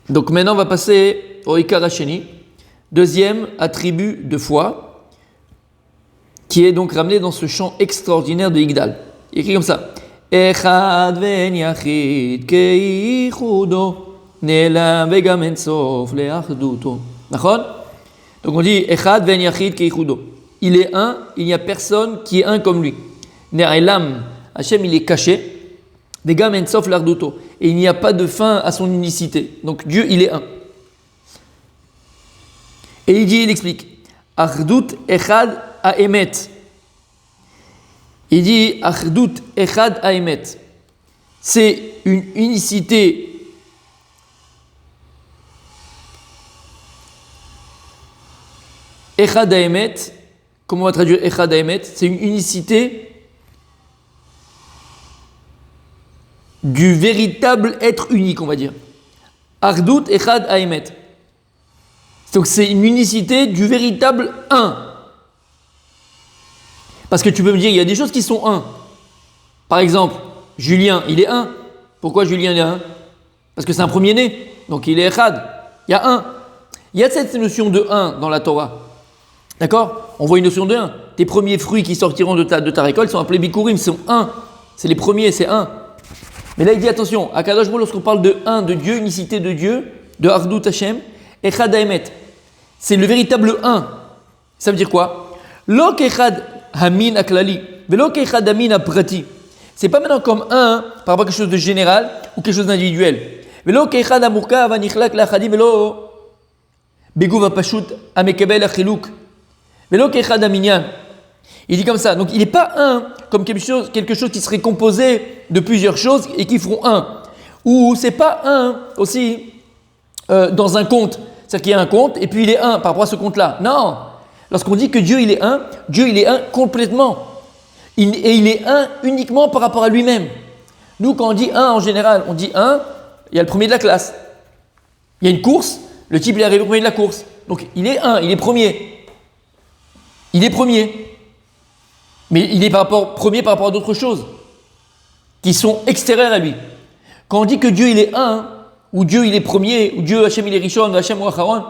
Donc maintenant, on va passer au Ikar Hasheni, deuxième attribut de foi, qui est donc ramené dans ce chant extraordinaire de Yigdal. Il est écrit comme ça. Echad ve'en yachid keichudo ne'elam ve'gam en sof le'achduto. D'accord? Donc on dit Echad ve'en yachid keichudo. Il est un, il n'y a personne qui est un comme lui. Ne'elam, Hachem il est caché. Ve'gam en sof le'achduto. Et il n'y a pas de fin à son unicité. Donc Dieu il est un. Et il explique Achdut Echad Haemet. Il dit Achdut Echad Haemet. C'est une unicité Echad Haemet. Comment on va traduire Echad Haemet? C'est une unicité du véritable être unique, on va dire. Achdut Echad Haemet. Donc c'est une unicité du véritable un. Parce que tu peux me dire, il y a des choses qui sont un. Par exemple, Julien, il est un. Pourquoi Julien il est un? Parce que c'est un premier-né. Donc il est Echad. Il y a un. Il y a cette notion de un dans la Torah. D'accord? On voit une notion de un. Tes premiers fruits qui sortiront de ta récolte sont appelés bikurim, sont un. C'est les premiers, c'est un. Mais là il dit attention, à Kadosh Baruch Hu, lorsqu'on parle de un, de Dieu, unicité de Dieu, de Achdut Hashem, Echad Haemet. C'est le véritable un. Ça veut dire quoi? Lo kechad hamin aklali, velo kechad hamin aprati. C'est pas maintenant comme un par rapport à quelque chose de général ou quelque chose d'individuel. Velo kechad amurkav anichlak lachadim velo beguv apashut amekabel achiluk. Velo kechad aminyan. Il dit comme ça. Donc il n'est pas un comme quelque chose qui serait composé de plusieurs choses et qui feront un. Ou c'est pas un aussi dans un compte. C'est-à-dire qu'il y a un compte et puis il est un par rapport à ce compte-là. Non. Lorsqu'on dit que Dieu il est un complètement. Et il est un uniquement par rapport à lui-même. Nous, quand on dit un en général, on dit un, il y a le premier de la classe. Il y a une course, le type il est arrivé au premier de la course. Donc il est un, il est premier. Il est premier. Mais il est premier par rapport à d'autres choses qui sont extérieures à lui. Quand on dit que Dieu il est un, ou Dieu il est premier, ou Dieu Hachem il est Rishon, ou Hachem ou Acharon,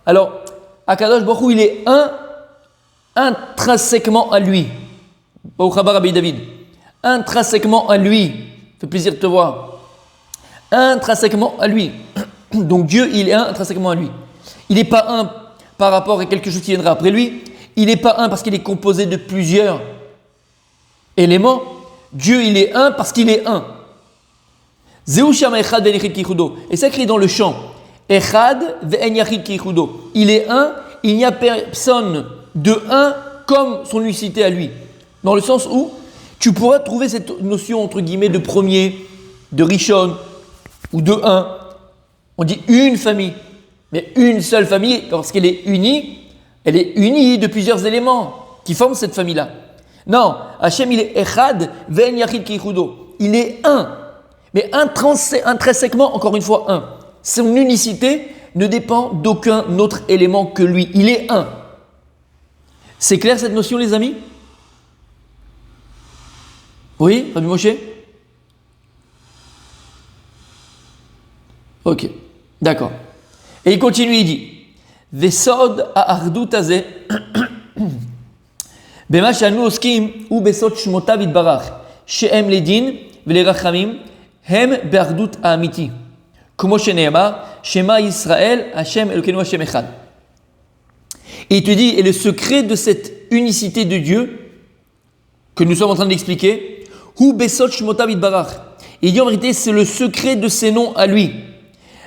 alors Akadosh Baruch Hu il est un intrinsèquement à lui. Baruch haba Rabbi David. Intrinsèquement à lui. Fait plaisir de te voir. Intrinsèquement à lui. Donc Dieu il est un intrinsèquement à lui. Il n'est pas un par rapport à quelque chose qui viendra après lui. Il n'est pas un parce qu'il est composé de plusieurs éléments. Dieu il est un parce qu'il est un. Et ça écrit dans le chant. Echad ve'en yachid kichudo. Il est un, il n'y a personne de un comme son unicité à lui. Dans le sens où tu pourras trouver cette notion entre guillemets de premier, de rishon ou de un. On dit une famille, mais une seule famille, lorsqu'elle est unie, elle est unie de plusieurs éléments qui forment cette famille-là. Non, Hachem il est echad ve'en yachid kichudo. Il est un. Mais intrinsèquement, encore une fois, un. Son unicité ne dépend d'aucun autre élément que lui. Il est un. C'est clair cette notion, les amis? Oui, Rabbi Moshe? Ok, d'accord. Et il continue, il dit Vesod ha'achdut hazeh bema she'anu oskim hu besod shmotav yitbarach she'em ledin ve'lerachamim Hem be'achdut ha'amiti. Como shene'emar, Shema Yisrael, Hashem Elokeinu Hashem Echad. Et il te dit, et le secret de cette unicité de Dieu, que nous sommes en train d'expliquer, Hu besot shmotav yitbarach. Il dit en vérité, c'est le secret de ses noms à lui.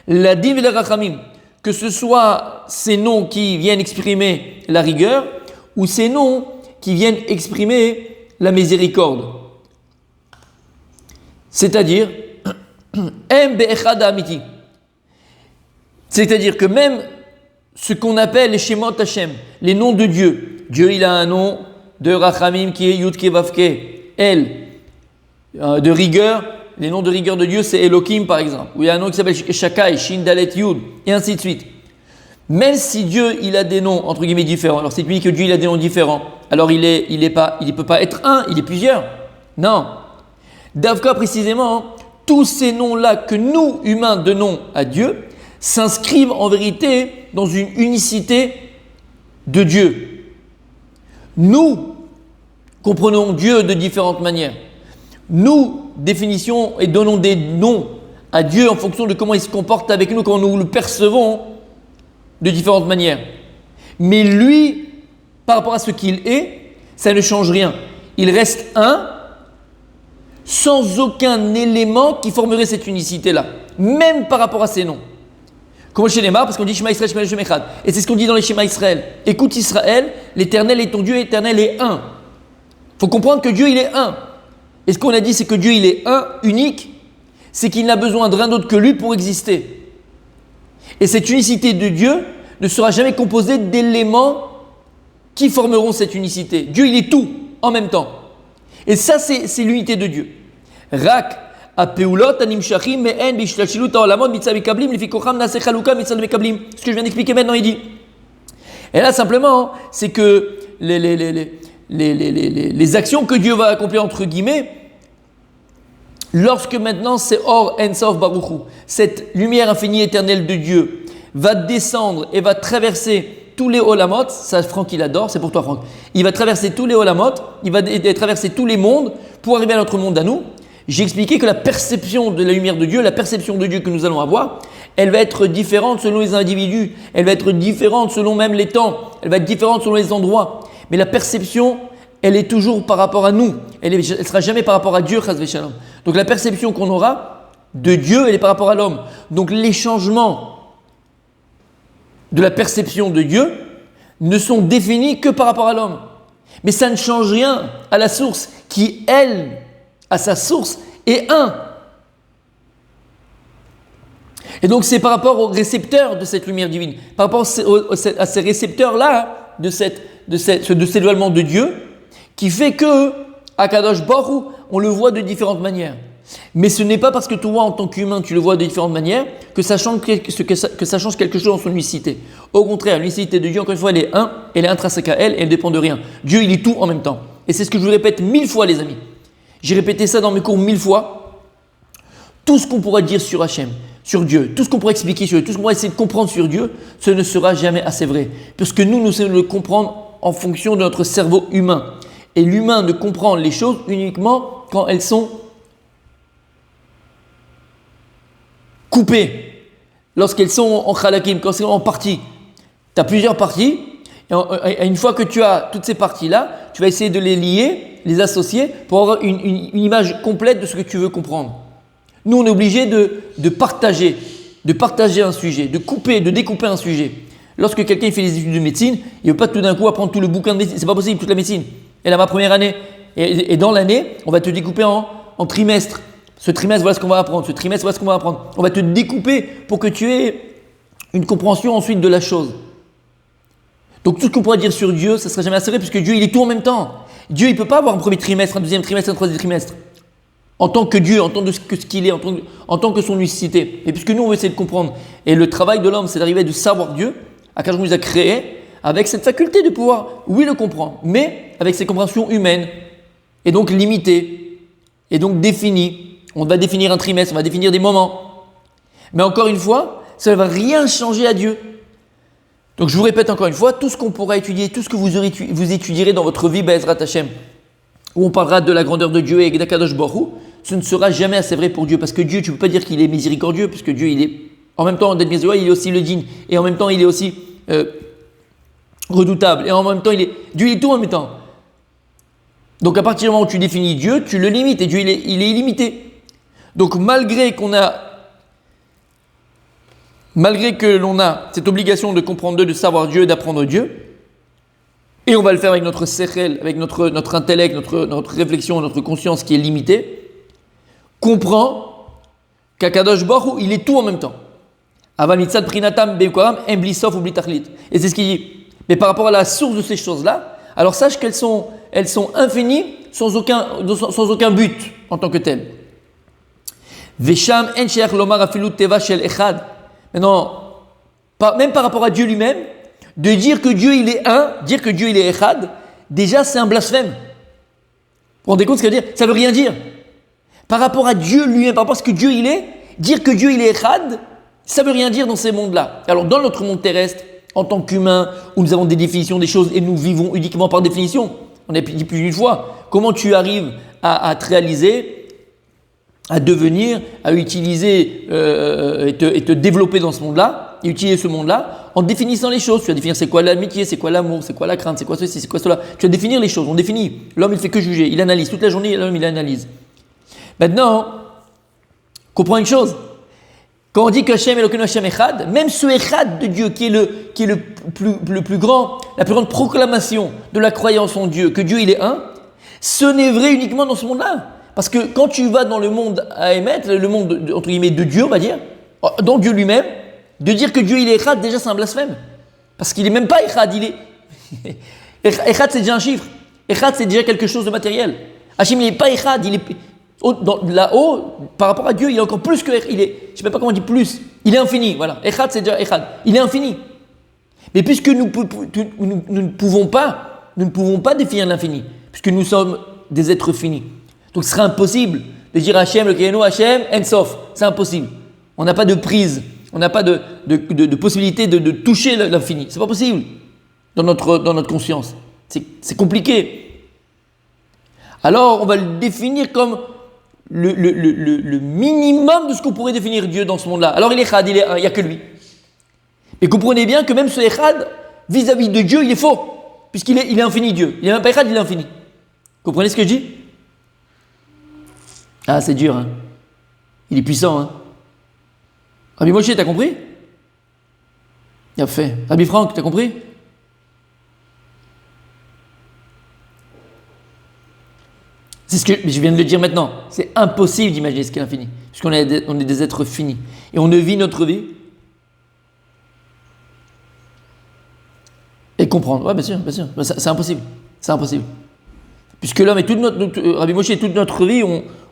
La din ve'lerachamim, que ce soit ces noms qui viennent exprimer la rigueur, ou ces noms qui viennent exprimer la miséricorde. C'est-à-dire, c'est-à-dire que même ce qu'on appelle les Shemot Hashem, les noms de Dieu, Dieu il a un nom de Rachamim qui est Yud Ke Vav Ke, El, de rigueur, les noms de rigueur de Dieu c'est Elohim par exemple, ou il y a un nom qui s'appelle Shakai, Shin Dalet Yud, et ainsi de suite. Même si Dieu il a des noms entre guillemets différents, alors c'est lui que Dieu il a des noms différents, alors il peut pas être un, il est plusieurs. Non. Davka précisément, tous ces noms-là que nous, humains, donnons à Dieu, s'inscrivent en vérité dans une unicité de Dieu. Nous comprenons Dieu de différentes manières. Nous définissons et donnons des noms à Dieu en fonction de comment il se comporte avec nous, comment nous le percevons de différentes manières. Mais lui, par rapport à ce qu'il est, ça ne change rien. Il reste un, sans aucun élément qui formerait cette unicité-là, même par rapport à ses noms. Comme chez les Mar, parce qu'on dit Shema Israël, Shema Hashem Echad. Et c'est ce qu'on dit dans les Shema Israël. Écoute Israël, l'Éternel est ton Dieu, l'Éternel est un. Il faut comprendre que Dieu, il est un. Et ce qu'on a dit, c'est que Dieu, il est un, unique, c'est qu'il n'a besoin de rien d'autre que lui pour exister. Et cette unicité de Dieu ne sera jamais composée d'éléments qui formeront cette unicité. Dieu, il est tout en même temps. Et ça, c'est l'unité de Dieu. Rak. Ce que je viens d'expliquer maintenant, il dit. Et là, simplement, c'est que les actions que Dieu va accomplir, entre guillemets, lorsque maintenant c'est Or En Sof Baruch Hu, cette lumière infinie éternelle de Dieu, va descendre et va traverser tous les Olamot, ça Franck il adore, c'est pour toi Franck, il va traverser tous les Olamot, il va traverser tous les mondes pour arriver à notre monde à nous. J'ai expliqué que la perception de la lumière de Dieu, la perception de Dieu que nous allons avoir, elle va être différente selon les individus, elle va être différente selon même les temps, elle va être différente selon les endroits. Mais la perception, elle est toujours par rapport à nous, elle ne sera jamais par rapport à Dieu, Chas v'Shalom. Donc la perception qu'on aura de Dieu, elle est par rapport à l'homme. Donc les changements de la perception de Dieu ne sont définis que par rapport à l'homme. Mais ça ne change rien à la source qui, elle, à sa source, est un. Et donc c'est par rapport aux récepteurs de cette lumière divine, par rapport à ces récepteurs-là de ce dévoilement de Dieu, qui fait que à Kadosh Baruch Hu, on le voit de différentes manières. Mais ce n'est pas parce que toi, en tant qu'humain, tu le vois de différentes manières que ça change quelque chose dans son unicité. Au contraire, l'unicité de Dieu, encore une fois, elle est intrinsèque à elle et elle ne dépend de rien. Dieu, il est tout en même temps. Et c'est ce que je vous répète 1000 fois, les amis. J'ai répété ça dans mes cours 1000 fois. Tout ce qu'on pourra dire sur Hachem, sur Dieu, tout ce qu'on pourra expliquer sur Dieu, tout ce qu'on pourra essayer de comprendre sur Dieu, ce ne sera jamais assez vrai. Parce que nous savons le comprendre en fonction de notre cerveau humain. Et l'humain ne comprend les choses uniquement quand elles sont coupées, lorsqu'elles sont en khalakim, quand elles sont en parties. Tu as plusieurs parties, et une fois que tu as toutes ces parties-là, tu vas essayer de les lier, les associer pour avoir une image complète de ce que tu veux comprendre. Nous, on est obligé de partager un sujet, de découper un sujet. Lorsque quelqu'un fait des études de médecine, il ne veut pas tout d'un coup apprendre tout le bouquin de médecine, c'est pas possible, toute la médecine. Et là, ma première année, et dans l'année, on va te découper en trimestres. Ce trimestre, voilà ce qu'on va apprendre. Ce trimestre, voilà ce qu'on va apprendre. On va te découper pour que tu aies une compréhension ensuite de la chose. Donc tout ce qu'on pourra dire sur Dieu, ça ne sera jamais assez vrai puisque Dieu, il est tout en même temps. Dieu, il ne peut pas avoir un premier trimestre, un deuxième trimestre, un troisième trimestre. En tant que Dieu, en tant que ce qu'il est, en tant que son unicité. Et puisque nous, on veut essayer de comprendre. Et le travail de l'homme, c'est d'arriver à savoir Dieu, à quel nous a créé, avec cette faculté de pouvoir, oui, le comprendre, mais avec ses compréhensions humaines, et donc limitées, et donc définies. On va définir un trimestre, on va définir des moments. Mais encore une fois, ça ne va rien changer à Dieu. Donc je vous répète encore une fois, tout ce qu'on pourra étudier, tout ce que vous étudierez dans votre vie, Be'ezrat Hashem, où on parlera de la grandeur de Dieu et d'Akadosh Baruch Hu, ce ne sera jamais assez vrai pour Dieu. Parce que Dieu, tu ne peux pas dire qu'il est miséricordieux, puisque Dieu, il est, en même temps d'être miséricordieux, il est aussi le djinn, et en même temps, il est aussi redoutable, et en même temps, Dieu, il est tout en même temps. Donc à partir du moment où tu définis Dieu, tu le limites, et Dieu, il est illimité. Donc malgré que l'on a cette obligation de comprendre Dieu, de savoir Dieu, d'apprendre Dieu, et on va le faire avec notre sechel, avec notre intellect, notre réflexion, notre conscience qui est limitée, comprend qu'Akadosh Baruch Hu, il est tout en même temps. Avanitzad prinatam be'ukaram emblissof ou blitachlit. Et c'est ce qu'il dit. Mais par rapport à la source de ces choses-là, alors sache qu'elles sont infinies sans aucun but en tant que telles. Vesham en sheach lomar afilut teva shel echad. Maintenant, même par rapport à Dieu lui-même, de dire que Dieu il est un, dire que Dieu il est echad, déjà c'est un blasphème. Vous vous rendez compte ce que ça veut dire? Ça veut rien dire. Par rapport à Dieu lui-même, par rapport à ce que Dieu il est, dire que Dieu il est echad, Ça ne veut rien dire dans ces mondes-là. Alors dans notre monde terrestre, en tant qu'humain, où nous avons des définitions des choses et nous vivons uniquement par définition, on a dit plus d'une fois, comment tu arrives à te réaliser, à devenir, à utiliser et te développer dans ce monde-là, et utiliser ce monde-là, en définissant les choses. Tu vas définir c'est quoi l'amitié, c'est quoi l'amour, c'est quoi la crainte, c'est quoi ceci, c'est quoi cela. Tu vas définir les choses, on définit. L'homme, il fait que juger, il analyse. Toute la journée, l'homme, il analyse. Maintenant, comprends une chose. Quand on dit que Hashem Elokeinu Hashem Echad, même ce Echad de Dieu qui est le plus grand, la plus grande proclamation de la croyance en Dieu, que Dieu il est un, ce n'est vrai uniquement dans ce monde-là. Parce que quand tu vas dans le monde à émettre, le monde entre guillemets de Dieu, on va dire, dans Dieu lui-même, de dire que Dieu il est Echad, déjà c'est un blasphème. Parce qu'il n'est même pas Echad, il est. Echad c'est déjà un chiffre. Echad c'est déjà quelque chose de matériel. Hashem il n'est pas Echad, il est. Là-haut, par rapport à Dieu, il est encore plus que. Il est, je ne sais même pas comment on dit plus. Il est infini, voilà. Echad, c'est déjà Echad. Il est infini. Mais puisque nous ne pouvons pas définir l'infini, puisque nous sommes des êtres finis. Donc ce serait impossible de dire Hashem, le Keinu, Hashem, Ensof. C'est impossible. On n'a pas de prise, on n'a pas de possibilité de toucher l'infini. C'est pas possible dans notre conscience. C'est compliqué. Alors on va le définir comme le minimum de ce qu'on pourrait définir Dieu dans ce monde-là. Alors il est Echad, il n'y a que lui. Et comprenez bien que même ce Echad, vis-à-vis de Dieu, il est faux, puisqu'il est infini Dieu. Il n'est même pas Echad, il est infini. Vous comprenez ce que je dis? Ah, c'est dur, hein. Il est puissant, hein. Rabbi Moshe, t'as compris? Il a fait. Rabbi Franck, t'as compris? C'est ce que je viens de le dire maintenant. C'est impossible d'imaginer ce qu'est l'infini, puisqu'on est des êtres finis. Et on ne vit notre vie et comprendre. Ouais, bien sûr. C'est impossible. C'est impossible. Puisque l'homme et toute Rabbi Moshe et toute notre vie,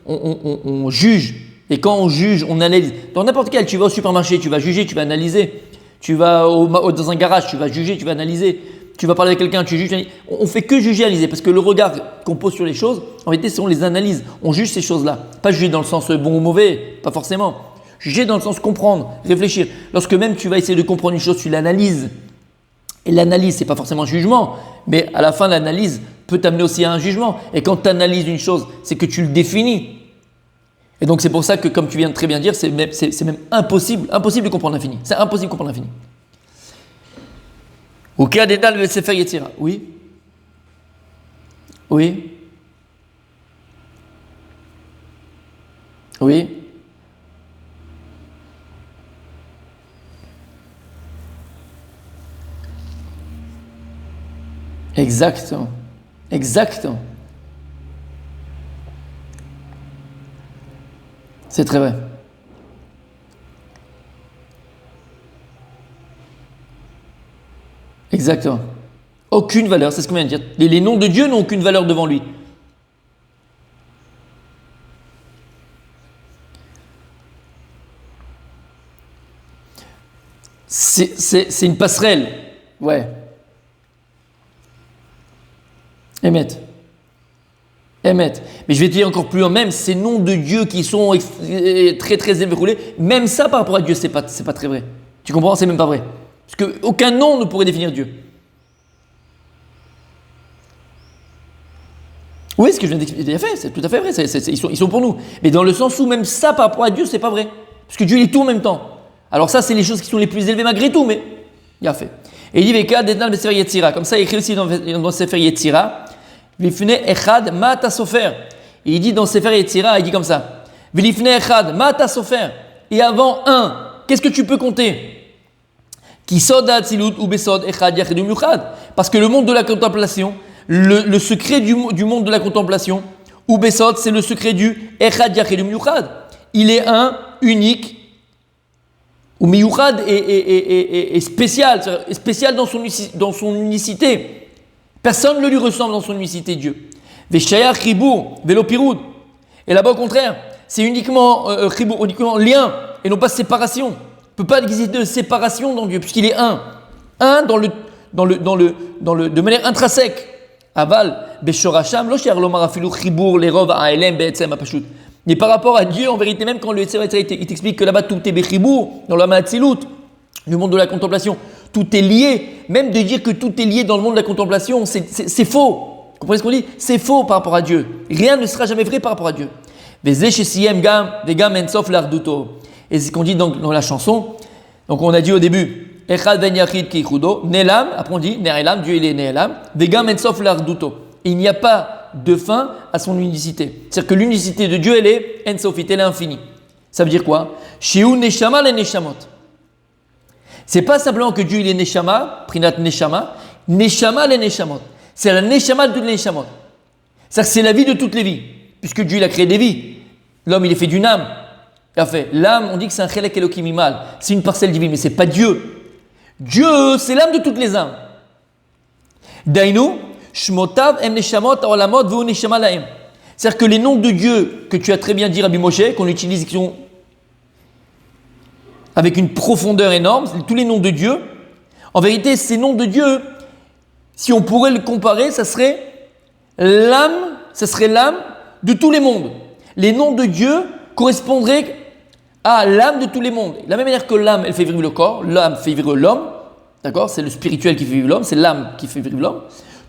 on juge. Et quand on juge, on analyse. Dans n'importe quel, tu vas au supermarché, tu vas juger, tu vas analyser. Tu vas dans un garage, tu vas juger, tu vas analyser. Tu vas parler avec quelqu'un, tu juges. On fait que juger, analyser, parce que le regard qu'on pose sur les choses, en réalité, c'est on les analyse, on juge ces choses-là. Pas juger dans le sens bon ou mauvais, pas forcément. Juger dans le sens comprendre, réfléchir. Lorsque même tu vas essayer de comprendre une chose, tu l'analyses. Et l'analyse, c'est pas forcément un jugement, mais à la fin, l'analyse peut t'amener aussi à un jugement. Et quand tu analyses une chose, c'est que tu le définis. Et donc c'est pour ça que, comme tu viens de très bien dire, c'est même impossible de comprendre l'infini. C'est impossible de comprendre l'infini. Au cas des dalles, le Sefer Yetzira. Oui. Oui. Oui. Exactement. Exactement. C'est très vrai. Exactement. Aucune valeur, c'est ce qu'on vient de dire. Les noms de Dieu n'ont aucune valeur devant lui. C'est une passerelle. Ouais. Émet. Mais je vais te dire encore plus loin, même ces noms de Dieu qui sont très très évolués, même ça par rapport à Dieu, c'est pas très vrai. Tu comprends? C'est même pas vrai. Parce qu'aucun nom ne pourrait définir Dieu. Oui, ce que je viens d'expliquer, c'est tout à fait vrai, ils sont pour nous. Mais dans le sens où même ça par rapport à Dieu, c'est pas vrai. Parce que Dieu, il est tout en même temps. Alors ça, c'est les choses qui sont les plus élevées malgré tout, mais il a fait. Et il dit, Veka Detan Sefer Yetzira. Comme ça, il écrit aussi dans Sefer Yetzira, Vifne Echad Mata Sofer. Et il dit dans Sefer Yetzira, il dit comme ça, Vifne Echad Mata Sofer. Et avant un, qu'est-ce que tu peux compter? Parce que le monde de la contemplation, le secret du monde de la contemplation, ou Besod, c'est le secret du Echad Yachidum Yuchad. Il est un, unique, ou Miyuchad est spécial dans son unicité. Personne ne lui ressemble dans son unicité, Dieu. Veshayach Ribour, Velopirud. Et là-bas, au contraire, c'est uniquement lien et non pas séparation. Il ne peut pas exister de séparation dans Dieu, puisqu'il est un. Un de manière intrinsèque. Aval, Beshorasham, Locher Lomar Afilu Chibour, Lerov, Aelem, Be'etzem, Apashut. Mais par rapport à Dieu, en vérité, même quand le Yetzer Hara, il t'explique que là-bas tout est Bechibour, dans la Matzilut, le monde de la contemplation, tout est lié. Même de dire que tout est lié dans le monde de la contemplation, c'est faux. Vous comprenez ce qu'on dit? C'est faux par rapport à Dieu. Rien ne sera jamais vrai par rapport à Dieu. Et c'est ce qu'on dit dans la chanson. Donc on a dit au début, Echad ben Yachid ki Yichudo, Nelam, après on dit Ne'elam, Dieu il est Ne'elam, Vegam ensof l'arduto. Il n'y a pas de fin à son unicité. C'est-à-dire que l'unicité de Dieu, elle est ensofit, elle est infinie. Ça veut dire quoi? Shiu neshama le neshamot. C'est pas simplement que Dieu il est neshama, prinat neshama le neshamot. C'est la neshama de toutes les neshamot. C'est-à-dire que c'est la vie de toutes les vies, puisque Dieu il a créé des vies. L'homme il est fait d'une âme. L'âme, on dit que c'est un chelek elokim imal, c'est une parcelle divine, mais c'est pas Dieu. Dieu, c'est l'âme de toutes les âmes. Dainu, shmotav em neshamot olamot v'u neshama laem. C'est-à-dire que les noms de Dieu que tu as très bien dit, Rabbi Moshe, qu'on utilise qui sont avec une profondeur énorme, tous les noms de Dieu. En vérité, ces noms de Dieu, si on pourrait le comparer, ça serait l'âme de tous les mondes. Les noms de Dieu correspondraient à l'âme de tous les mondes. De la même manière que l'âme, elle fait vivre le corps, l'âme fait vivre l'homme, d'accord? C'est le spirituel qui fait vivre l'homme, c'est l'âme qui fait vivre l'homme.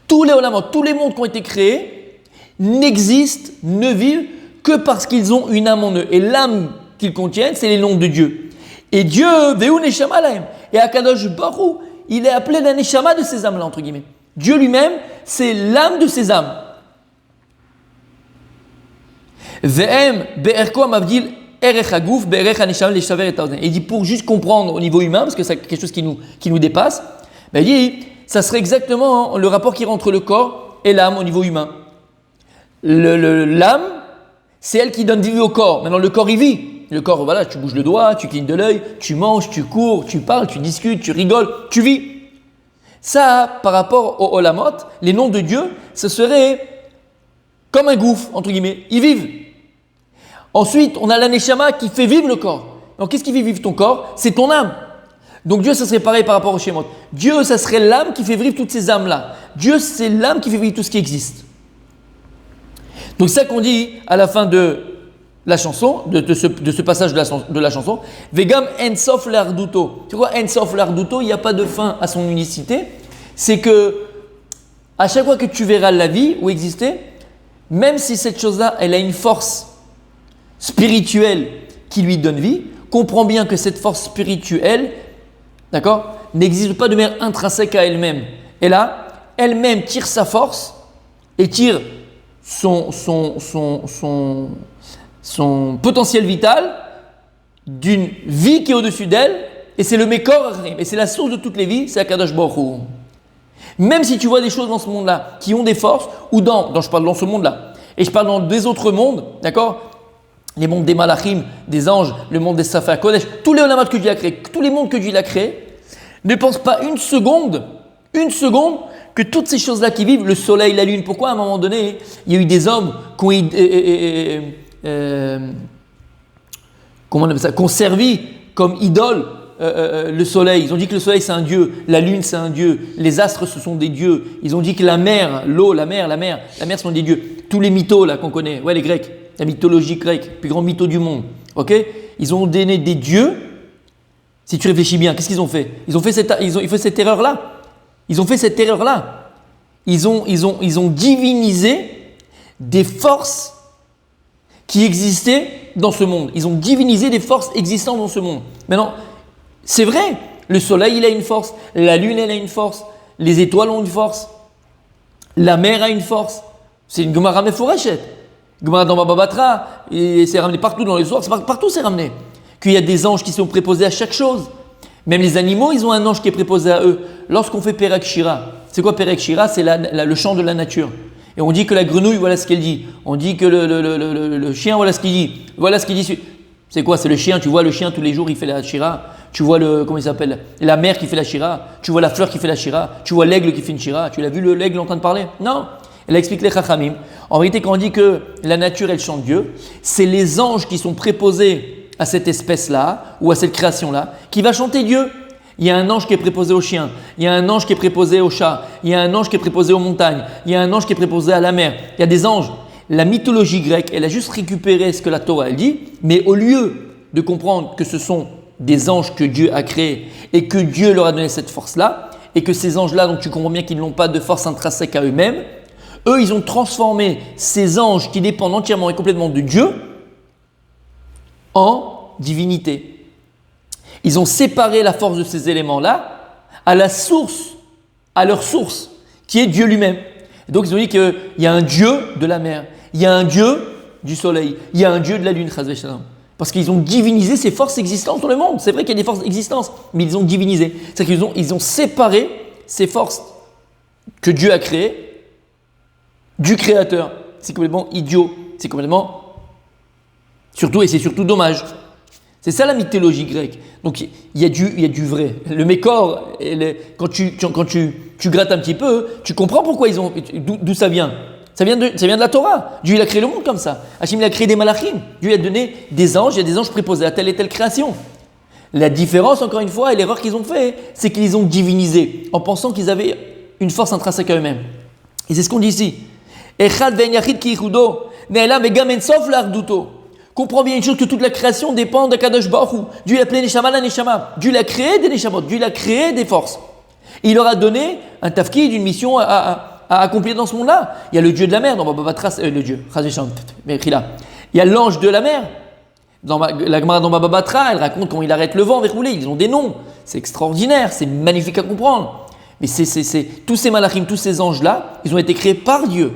Tous les olamot, tous les mondes qui ont été créés n'existent, ne vivent que parce qu'ils ont une âme en eux. Et l'âme qu'ils contiennent, c'est les noms de Dieu. Et Dieu, Veu Neshama Lahem, et Akadosh Baruch, il est appelé la Neshama de ces âmes-là, entre guillemets. Dieu lui-même, c'est l'âme de ces âmes. Ve'em be'erko amavdil erech haguf be'erech haneshama leshaver et haozen. Il dit pour juste comprendre au niveau humain, parce que c'est quelque chose qui nous dépasse, ben il dit ça serait exactement le rapport qui est entre le corps et l'âme au niveau humain. L'âme, c'est elle qui donne vie au corps. Maintenant le corps il vit. Le corps, voilà, tu bouges le doigt, tu clignes de l'œil, tu manges, tu cours, tu parles, tu discutes, tu rigoles, tu vis. Ça, par rapport au olamot, les noms de Dieu, ce serait comme un gouffre, entre guillemets. Ils vivent. Ensuite, on a l'aneshama qui fait vivre le corps. Donc, qu'est-ce qui fait vivre ton corps? C'est ton âme. Donc, Dieu, ça serait pareil par rapport au Shemot. Dieu, ça serait l'âme qui fait vivre toutes ces âmes-là. Dieu, c'est l'âme qui fait vivre tout ce qui existe. Donc, c'est ça qu'on dit à la fin de la chanson, de ce passage de la chanson. Vegam ensof l'arduto. Tu vois, ensof l'arduto, il n'y a pas de fin à son unicité. C'est que, à chaque fois que tu verras la vie ou exister, même si cette chose-là, elle a une force spirituelle qui lui donne vie, comprends bien que cette force spirituelle, d'accord, n'existe pas de manière intrinsèque à elle-même. Et là, elle-même tire sa force et tire son potentiel vital d'une vie qui est au-dessus d'elle, et c'est le Mekor, et c'est la source de toutes les vies, c'est Akadosh Baruch Hu. Même si tu vois des choses dans ce monde-là qui ont des forces, ou je parle dans ce monde-là, et je parle dans des autres mondes, d'accord? Les mondes des Malachim, des anges, le monde des Safar Kodesh, tous les Olamat que Dieu a créés, tous les mondes que Dieu a créés, ne pense pas une seconde, que toutes ces choses-là qui vivent, le soleil, la lune, pourquoi à un moment donné, il y a eu des hommes qui ont servi comme idole le soleil. Ils ont dit que le soleil c'est un dieu, la lune c'est un dieu, les astres ce sont des dieux. Ils ont dit que la mer, l'eau, la mer sont des dieux. Tous les mythos là qu'on connaît, les Grecs, la mythologie grecque, plus grand mytho du monde. Ok, ils ont donné des dieux. Si tu réfléchis bien, qu'est-ce qu'ils ont fait? Ils ont fait cette erreur-là. Ils ont divinisé des forces qui existaient dans ce monde. Ils ont divinisé des forces existantes dans ce monde. Maintenant, c'est vrai, le soleil, il a une force, la lune, elle a une force, les étoiles ont une force, la mer a une force. C'est une Gemara Meforachet. Gemara dans Baba Batra, et c'est ramené partout dans les soirs, partout c'est ramené. Qu'il y a des anges qui sont préposés à chaque chose. Même les animaux, ils ont un ange qui est préposé à eux. Lorsqu'on fait Perek Shira, c'est quoi Perek Shira? C'est le chant de la nature. Et on dit que la grenouille, voilà ce qu'elle dit. On dit que le chien, voilà ce qu'il dit. Voilà ce qu'il dit. C'est quoi? C'est le chien. Tu vois le chien tous les jours, il fait la Shira. Tu vois comment il s'appelle? La mer qui fait la Shira. Tu vois la fleur qui fait la Shira. Tu vois l'aigle qui fait une Shira. Tu l'as vu l'aigle en train de parler? Non. Elle explique les Chachamim. En réalité, quand on dit que la nature, elle chante Dieu, c'est les anges qui sont préposés à cette espèce-là, ou à cette création-là, qui va chanter Dieu. Il y a un ange qui est préposé au chien, il y a un ange qui est préposé au chat, il y a un ange qui est préposé aux montagnes, il y a un ange qui est préposé à la mer. Il y a des anges. la mythologie grecque, elle a juste récupéré ce que la Torah elle dit, mais au lieu de comprendre que ce sont des anges que Dieu a créés et que Dieu leur a donné cette force-là, et que ces anges-là, donc tu comprends bien qu'ils n'ont pas de force intrinsèque à eux-mêmes, eux, ils ont transformé ces anges qui dépendent entièrement et complètement de Dieu en divinité. Ils ont séparé la force de ces éléments-là à leur source, qui est Dieu lui-même. Et donc ils ont dit qu'il y a un Dieu de la mer, il y a un Dieu du soleil, il y a un Dieu de la lune, parce qu'ils ont divinisé ces forces existantes dans le monde. C'est vrai qu'il y a des forces existantes, mais ils ont divinisé. C'est-à-dire qu'ils ont séparé ces forces que Dieu a créées du Créateur. C'est complètement idiot, c'est complètement... et c'est surtout dommage. C'est ça la mythologie grecque. Donc il y a du vrai. Le Mécor, quand tu grattes un petit peu, tu comprends pourquoi ils ont... D'où ça vient. Ça vient de la Torah. Dieu il a créé le monde comme ça. Hachim il a créé des malachim. Dieu il a donné des anges, il y a des anges préposés à telle et telle création. La différence, encore une fois, et l'erreur qu'ils ont fait, c'est qu'ils ont divinisé en pensant qu'ils avaient une force intrinsèque à eux-mêmes. Et c'est ce qu'on dit ici. Comprends bien une chose, que toute la création dépend d'Akadosh Baruch Hu. Dieu a appelé Neshama la Neshama. Dieu a créé des Neshamot. Dieu a créé des forces. Et il leur a donné un tafkid, une mission à accomplir dans ce monde-là. Il y a le Dieu de la mer, dans Baba Batra, le Dieu, il y a l'ange de la mer. Dans la Gemara dans Baba Batra, elle raconte comment il arrête le vent, ils ont des noms. C'est extraordinaire, c'est magnifique à comprendre. Mais tous ces malachim, tous ces anges-là, ils ont été créés par Dieu.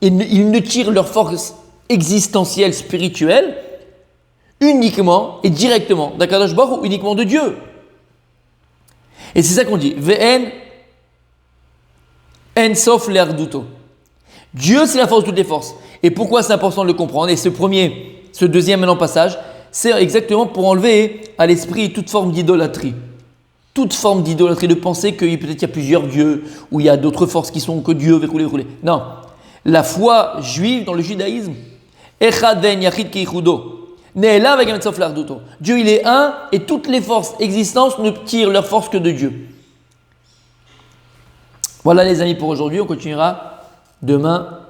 Et ils ne tirent leur force existentielle, spirituelle, uniquement et directement d'Akadosh Baruch Hu, uniquement de Dieu. Et c'est ça qu'on dit. Ve'en en sof l'erduto. Dieu, c'est la force de toutes les forces. Et pourquoi c'est important de le comprendre? Et ce deuxième maintenant passage, c'est exactement pour enlever à l'esprit toute forme d'idolâtrie. Toute forme d'idolâtrie, de penser que peut-être il y a plusieurs dieux, ou il y a d'autres forces qui sont que Dieu, Non. La foi juive dans le judaïsme, Echad ve'en yachid keichudo. Dieu il est un et toutes les forces existantes ne tirent leur force que de Dieu. Voilà les amis pour aujourd'hui, on continuera demain